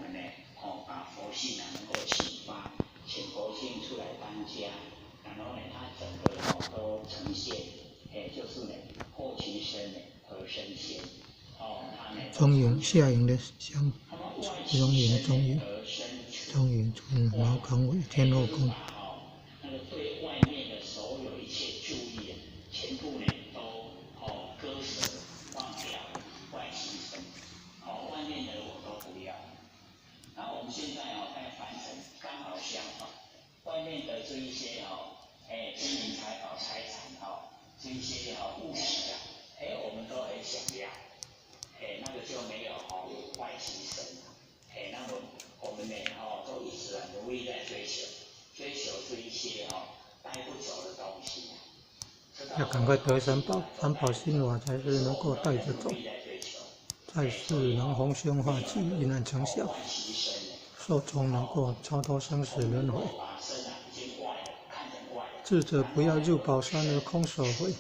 们呢，把佛性能够启发，请佛性出来当家，然后呢，它整个都呈现，就是呢，后其身呢，和身先，中影下影的相，中影中影，中影毛孔为天后宫。那个对外面的所有一切注意，全部呢都割舍忘掉，外其身，外面的我都不要。然后我们现在在凡尘刚好相反，外面的这一些金银财宝财产这一些物质我们都很想要，那个就没有外其身，那么我们呢都一直努力在追求这一些带不走的东西。要赶快得三宝，三宝心法才是能够带着走。在世能逢凶化吉，遇难成祥，寿终能够超脱生死轮回。智者不要入宝山而空手回。